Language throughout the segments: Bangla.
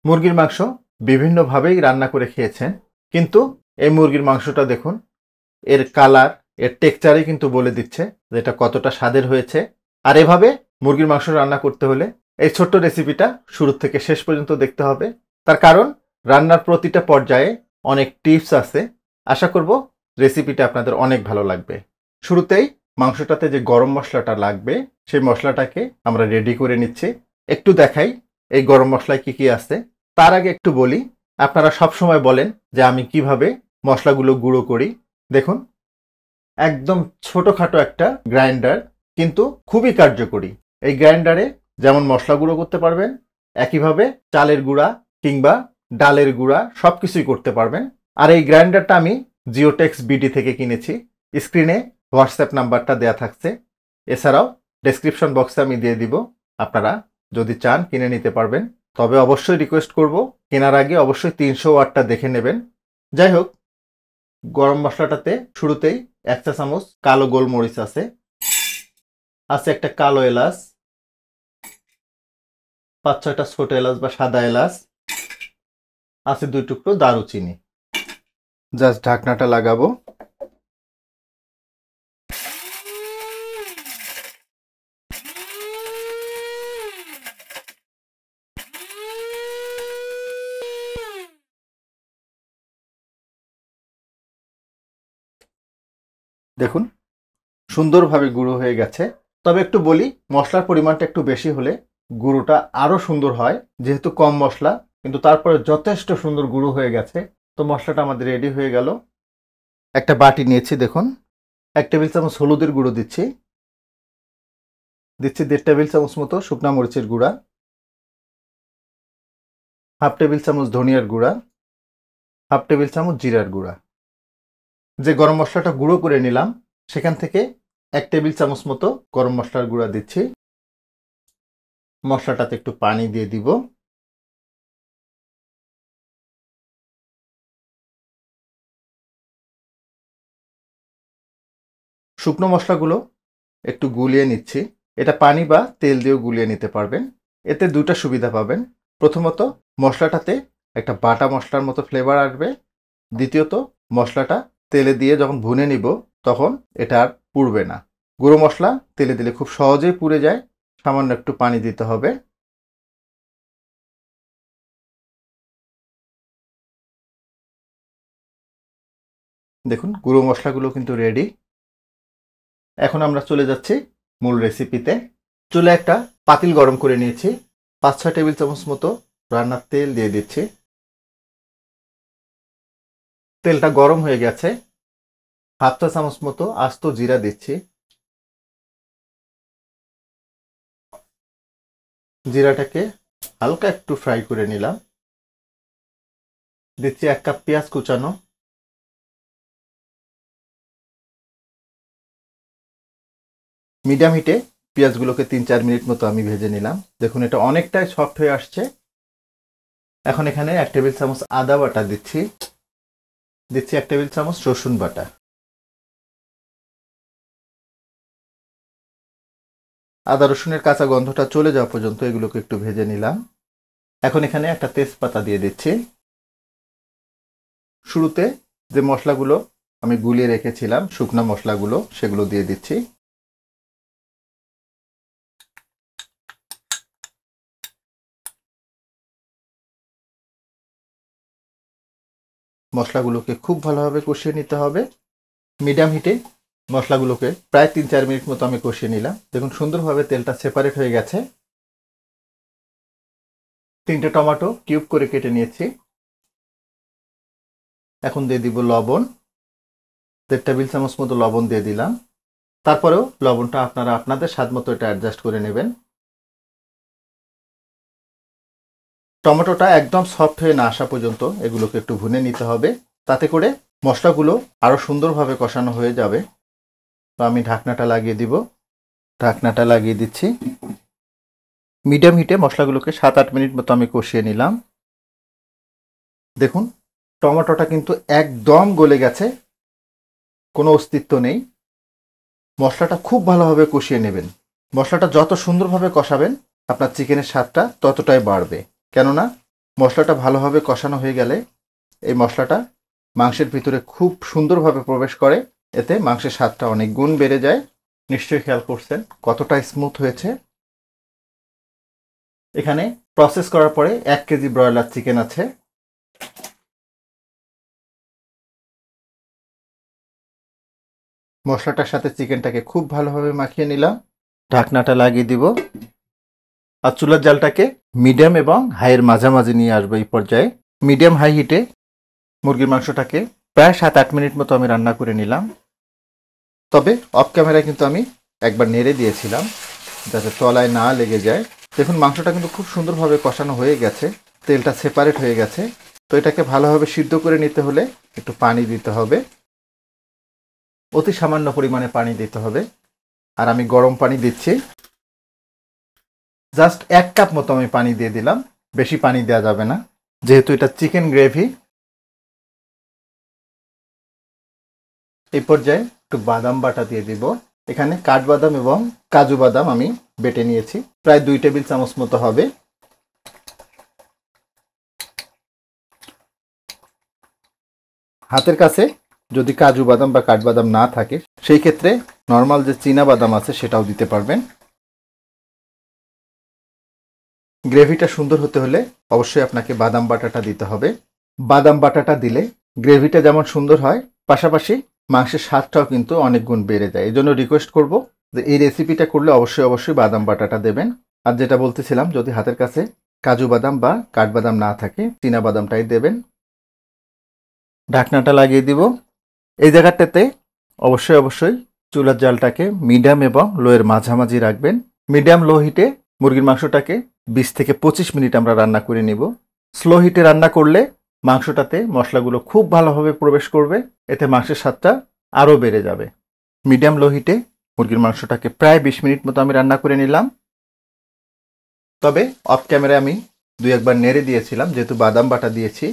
মুরগির মাংস বিভিন্নভাবেই রান্না করে খেয়েছেন, কিন্তু এই মুরগির মাংসটা দেখুন, এর কালার, এর টেক্সচারই কিন্তু বলে দিচ্ছে যে এটা কতটা স্বাদের হয়েছে। আর এভাবে মুরগির মাংস রান্না করতে হলে এই ছোট্ট রেসিপিটা শুরু থেকে শেষ পর্যন্ত দেখতে হবে। তার কারণ রান্নার প্রতিটা পর্যায়ে অনেক টিপস আছে। আশা করব রেসিপিটা আপনাদের অনেক ভালো লাগবে। শুরুতেই মাংসটাতে যে গরম মশলাটা লাগবে সেই মশলাটাকে আমরা রেডি করে নিচ্ছি। একটু দেখাই এই গরম মশলায় কি কি আছে। তার আগে একটু বলি, আপনারা সব সময় বলেন যে আমি কিভাবে মশলাগুলো গুঁড়ো করি। দেখুন, একদম ছোটখাটো একটা গ্রাইন্ডার, কিন্তু খুবই কার্যকরী। এই গ্রাইন্ডারে যেমন মশলা গুঁড়ো করতে পারবেন, একইভাবে চালের গুঁড়া কিংবা ডালের গুঁড়া সবকিছুই করতে পারবেন। আর এই গ্রাইন্ডারটা আমি জিওটেক্স বিডি থেকে কিনেছি। স্ক্রিনে হোয়াটসঅ্যাপ নাম্বারটা দেয়া থাকছে, এছাড়াও ডেসক্রিপশন বক্সে আমি দিয়ে দিব। আপনারা যদি চান কিনে নিতে পারবেন। তবে অবশ্যই রিকোয়েস্ট করব, কেনার আগে অবশ্যই 300 ওয়াটটা দেখে নেবেন। যাই হোক, গরম মশলাটাতে শুরুতেই 1 চা চামচ কালো গোলমরিচ আছে একটা কালো এলাচ, 5-6টা ছোট এলাচ বা সাদা এলাচ আছে, 2 টুকরো দারুচিনি। জাস্ট ঢাকনাটা লাগাবো। দেখুন, সুন্দরভাবে গুঁড়ো হয়ে গেছে। তবে একটু বলি, মশলার পরিমাণটা একটু বেশি হলে গুঁড়োটা আরো সুন্দর হয়। যেহেতু কম মশলা, কিন্তু তারপরে যথেষ্ট সুন্দর গুঁড়ো হয়ে গেছে। তো মশলাটা আমাদের রেডি হয়ে গেল। একটা বাটি নিয়েছি, দেখুন 1 টেবিল চামচ হলুদের গুঁড়ো দিচ্ছি 1.5 টেবিল চামচ মতো শুকনা মরিচের গুঁড়া, 1/2 টেবিল চামচ ধনিয়ার গুঁড়া, 1/2 টেবিল চামচ জিরার গুঁড়া। যে গরম মশলাটা গুঁড়ো করে নিলাম সেখান থেকে 1 টেবিল চামচ মতো গরম মশলার গুঁড়া দিচ্ছি। মশলাটাতে একটু পানি দিয়ে দিব। শুকনো মশলাগুলো একটু গুলিয়ে নিচ্ছি। এটা পানি বা তেল দিয়েও গুলিয়ে নিতে পারবেন। এতে দুটো সুবিধা পাবেন। প্রথমত, মশলাটাতে একটা বাটা মশলার মতো ফ্লেভার আসবে। দ্বিতীয়ত, মশলাটা তেলে দিয়ে যখন ভুনে নিব তখন এটা আর পুড়বে না। গুঁড়ো মশলা তেলে দিলে খুব সহজেই পুড়ে যায়। সামান্য একটু পানি দিতে হবে। দেখুন, গুঁড়ো মশলাগুলো কিন্তু রেডি। এখন আমরা চলে যাচ্ছি মূল রেসিপিতে। চুলে একটা পাতিল গরম করে নিয়েছি। 5-6 টেবিল চামচ মতো রান্নার তেল দিয়ে দিচ্ছি। তেলটা গরম হয়ে গেছে। 1/2 চা চামচ মতো আস্ত জিরা দিচ্ছি। জিরাটাকে হালকা একটু ফ্রাই করে নিলাম। দিচ্ছি 1 কাপ পেঁয়াজ কুচানো। মিডিয়াম হিটে পেঁয়াজগুলোকে 3-4 মিনিট মতো আমি ভেজে নিলাম। দেখুন, এটা অনেকটাই সফট হয়ে আসছে। এখন এখানে 1 টেবিল চামচ আদা বাটা দিচ্ছি 1 টেবিল চামচ রসুন বাটা। আদা রসুনের কাঁচা গন্ধটা চলে যাওয়া পর্যন্ত এগুলোকে একটু ভেজে নিলাম। এখন এখানে একটা তেজপাতা দিয়ে দিচ্ছি। শুরুতে যে মশলাগুলো আমি গুলিয়ে রেখেছিলাম, শুকনো মশলাগুলো, সেগুলো দিয়ে দিচ্ছি। মশলাগুলোকে খুব ভালোভাবে কষিয়ে নিতে হবে। মিডিয়াম হিটে মশলাগুলোকে প্রায় 3-4 মিনিট মতো আমি কষিয়ে নিলাম। দেখুন, সুন্দরভাবে তেলটা সেপারেট হয়ে গেছে। 3টে টমেটো কিউব করে কেটে নিয়েছি। এখন দিয়ে দিব লবণ। 1.5 টেবিল চামচ মতো লবণ দিয়ে দিলাম। তারপরেও লবণটা আপনারা আপনাদের স্বাদ মতো এটা অ্যাডজাস্ট করে নেবেন। টমেটোটা একদম সফট হয়ে না আসা পর্যন্ত এগুলোকে একটু ভুনে নিতে হবে। তাতে করে মশলাগুলো আরো সুন্দরভাবে কষানো হয়ে যাবে। তো আমি ঢাকনাটা লাগিয়ে দিব। ঢাকনাটা লাগিয়ে দিচ্ছি। মিডিয়াম হিটে মশলাগুলোকে 7-8 মিনিট মতো আমি কষিয়ে নিলাম। দেখুন, টমেটোটা কিন্তু একদম গলে গেছে, কোনো অস্তিত্ব নেই। মশলাটা খুব ভালোভাবে কষিয়ে নেবেন। মশলাটা যত সুন্দরভাবে কষাবেন আপনার চিকেনের স্বাদটা ততটাই বাড়বে। কেননা মশলাটা ভালোভাবে কষানো হয়ে গেলে এই মশলাটা মাংসের ভিতরে খুব সুন্দরভাবে প্রবেশ করে, এতে মাংসের স্বাদটা অনেক গুণ বেড়ে যায়। নিশ্চয়ই খেয়াল করছেন কতটা স্মুথ হয়েছে। এখানে প্রসেস করার পরে 1 কেজি ব্রয়লার চিকেন আছে। মশলাটার সাথে চিকেনটাকে খুব ভালোভাবে মাখিয়ে নিলাম। ঢাকনাটা লাগিয়ে দিব আর চুলার জালটাকে মিডিয়াম এবং হাইয়ের মাঝামাঝি নিয়ে আসবো। এই পর্যায়ে মিডিয়াম হাই হিটে মুরগির মাংসটাকে প্রায় 7-8 মিনিট মতো আমি রান্না করে নিলাম। তবে অফ ক্যামেরায় কিন্তু আমি একবার নেড়ে দিয়েছিলাম যাতে তলায় না লেগে যায়। দেখুন মাংসটা কিন্তু খুব সুন্দরভাবে কষানো হয়ে গেছে, তেলটা সেপারেট হয়ে গেছে। তো এটাকে ভালোভাবে সিদ্ধ করে নিতে হলে একটু পানি দিতে হবে, অতি সামান্য পরিমাণে পানি দিতে হবে। আর আমি গরম পানি দিচ্ছি, জাস্ট 1 কাপ মতো আমি পানি দিয়ে দিলাম, বেশি পানি দেওয়া যাবে না যেহেতু এটা চিকেন গ্রেভি। এই পর্যায়ে একটু বাদাম বাটা দিয়ে দিব। এখানে কাঠবাদাম এবং কাজু বাদাম আমি বেটে নিয়েছি, প্রায় 2 টেবিল চামচ মতো হবে। হাতের কাছে যদি কাজু বাদাম বা কাঠবাদাম না থাকে সেই ক্ষেত্রে নর্মাল যে চীনা বাদাম আছে সেটাও দিতে পারবেন। গ্রেভিটা সুন্দর হতে হলে অবশ্যই আপনাকে বাদাম বাটাটা দিতে হবে। বাদাম বাটাটা দিলে গ্রেভিটা যেমন সুন্দর হয়, পাশাপাশি মাংসের স্বাদটাও কিন্তু অনেক গুণ বেড়ে যায়। এই জন্য রিকোয়েস্ট করব যে এই রেসিপিটা করলে অবশ্যই বাদাম বাটাটা দেবেন। আর যেটা বলতেছিলাম, যদি হাতের কাছে কাজু বাদাম বা কাঠবাদাম না থাকে চীনা বাদামটাই দেবেন। ঢাকনাটা লাগিয়ে দিব। এই জায়গাটাতে অবশ্যই চুলার জালটাকে মিডিয়াম এবং লোয়ের মাঝামাঝি রাখবেন। মিডিয়াম লো হিটে মুরগির মাংসটাকে 20 থেকে 25 মিনিট আমরা রান্না করে নিব। স্লো হিটে রান্না করলে মাংসটাতে মশলাগুলো খুব ভালোভাবে প্রবেশ করবে, এতে মাংসের স্বাদটা আরও বেড়ে যাবে। মিডিয়াম লো হিটে মুরগির মাংসটাকে প্রায় 20 মিনিট মতো আমি রান্না করে নিলাম। তবে অফ ক্যামেরায় আমি 2-1 বার নেড়ে দিয়েছিলাম যেহেতু বাদাম বাটা দিয়েছি।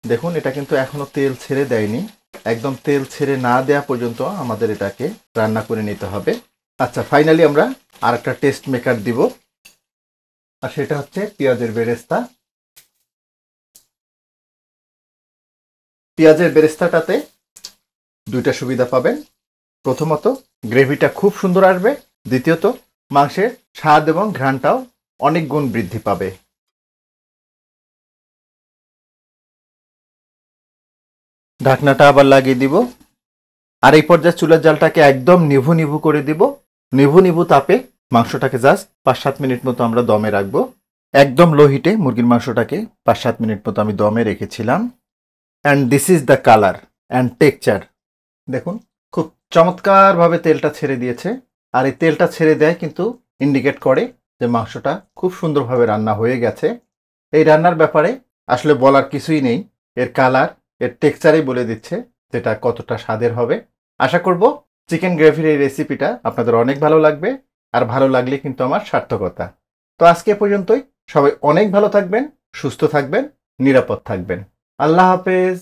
দেখুন এটা কিন্তু এখনো তেল ছেড়ে দেয়নি, একদম তেল ছেড়ে না দেওয়া পর্যন্ত আমাদের এটাকে রান্না করে নিতে হবে। আচ্ছা, ফাইনালি আমরা আরেকটা টেস্ট মেকার দিব, আর সেটা হচ্ছে পেঁয়াজের বেরেস্তা। পেঁয়াজের বেরেস্তাটাতে 2টা সুবিধা পাবেন। প্রথমত গ্রেভিটা খুব সুন্দর আসবে, দ্বিতীয়ত মাংসের স্বাদ এবং ঘ্রাণটাও অনেক গুণ বৃদ্ধি পাবে। ঢাকনাটা আবার লাগিয়ে দিব। আর এই পর্যায়ে চুলার জালটাকে একদম নিভু করে দিব। নিভু তাপে মাংসটাকে জাস্ট 5-7 মিনিট মতো আমরা দমে রাখবো। একদম লো হিটে মুরগির মাংসটাকে 5-7 মিনিট মতো আমি দমে রেখেছিলাম। And this is the colour and texture. দেখুন খুব চমৎকারভাবে তেলটা ছেড়ে দিয়েছে, আর এই তেলটা ছেড়ে দেয় কিন্তু ইন্ডিকেট করে যে মাংসটা খুব সুন্দরভাবে রান্না হয়ে গেছে। এই রান্নার ব্যাপারে আসলে বলার কিছুই নেই, এর কালার এর টেক্সচারেই বলে দিচ্ছে যেটা কতটা স্বাদের হবে। আশা করব চিকেন গ্রেভির এই রেসিপিটা আপনাদের অনেক ভালো লাগবে, আর ভালো লাগলে কিন্তু আমার সার্থকতা। তো আজকে পর্যন্তই। সবাই অনেক ভালো থাকবেন, সুস্থ থাকবেন, নিরাপদ থাকবেন। আল্লাহ হাফেজ।